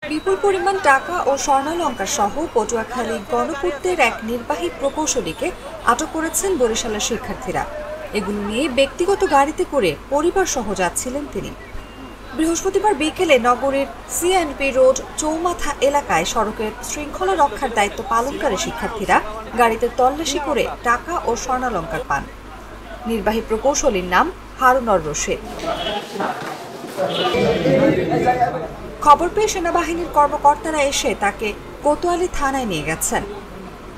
বিপুল পরিমাণ টাকা ও স্বর্ণালংকার সহ পটুয়াখালী গণপূর্তের এক নির্বাহী প্রকৌশলীকে আটক করেছেন বরিশালের শিক্ষার্থীরা। এগুলো নিয়ে ব্যক্তিগত গাড়িতে করে পরিবার সহ যাচ্ছিলেন তিনি। বৃহস্পতিবার বিকেলে নগরীর সিএনপি রোড চৌমাথা এলাকায় সড়কের শৃঙ্খলা রক্ষার দায়িত্ব পালনকারী শিক্ষার্থীরা গাড়িতে তল্লাশি করে টাকা ও স্বর্ণালংকার পান। নির্বাহী প্রকৌশলীর নাম হারুনুর রশিদ। খবর পেয়ে সেনাবাহিনীর কর্মকর্তারা এসে তাকে কোতোয়ালি থানায় নিয়ে গেছেন।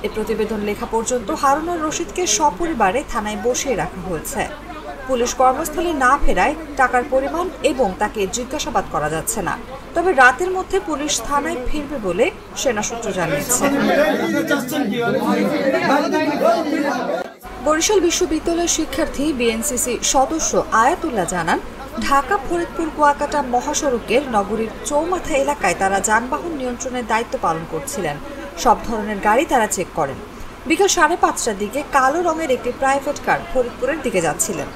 এ প্রতিবেদন লেখা পর্যন্ত হারুনুর রশিদকে সপরিবারে থানায় বসিয়ে রাখা হয়েছে। পুলিশ কর্মস্থলে না ফেরায় টাকার পরিমাণ এবং তাকে জিজ্ঞাসাবাদ করা যাচ্ছে না। তবে রাতের মধ্যে পুলিশ থানায় ফিরবে বলে সেনা সূত্র জানিয়েছে। বরিশাল বিশ্ববিদ্যালয়ের শিক্ষার্থী বিএনসিসি সদস্য আয়াতুল্লাহ জানান, ঢাকা ফরিদপুর কুয়াকাটা মহাসড়কের নগরীর চৌমাথা এলাকায় তারা যানবাহন নিয়ন্ত্রণের দায়িত্ব পালন করছিলেন। সব ধরনের গাড়ি তারা চেক করেন। বিকাল 5:30টার দিকে কালো রঙের একটি প্রাইভেট কার ফরিদপুরের দিকে যাচ্ছিলেন।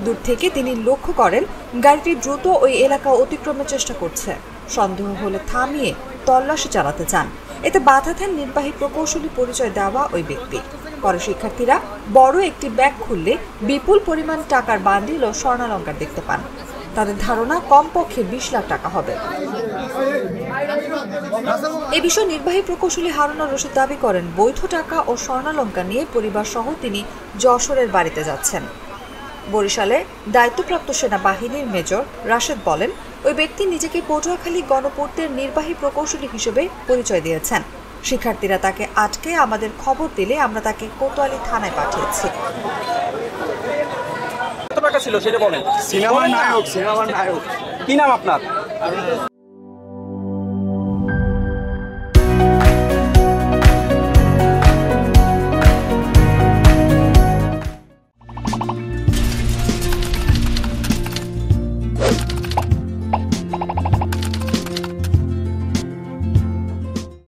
দূর থেকে তিনি লক্ষ্য করেন গাড়িটি দ্রুত ওই এলাকা অতিক্রমের চেষ্টা করছে। সন্দেহ হলে থামিয়ে তল্লাশি চালাতে চান। এতে বাধা দেন নির্বাহী প্রকৌশলী পরিচয় দেওয়া ওই ব্যক্তি। পরে শিক্ষার্থীরা বড় একটি ব্যাগ খুললে বিপুল পরিমাণ টাকার বান্ডিল ও স্বর্ণালংকার দেখতে পান। তাদের ধারণা কমপক্ষে 20 লাখ টাকা হবে। এ বিষয়ে নির্বাহী প্রকৌশলী হারুনুর রশিদ দাবি করেন, বৈধ টাকা ও স্বর্ণালংকার নিয়ে পরিবার সহ তিনি যশোরের বাড়িতে যাচ্ছেন। বরিশালে দায়িত্বপ্রাপ্ত সেনাবাহিনীর মেজর রাশেদ বলেন, ওই ব্যক্তি নিজেকে পটুয়াখালী গণপূর্তের নির্বাহী প্রকৌশলী হিসেবে পরিচয় দিয়েছেন। শিক্ষার্থীরা তাকে আটকে আমাদের খবর দিলে আমরা তাকে কোতোয়ালি থানায় পাঠিয়েছি। কত টাকা ছিল সেটা বলেন। সিনেমার নায়ক। কি নাম আপনার?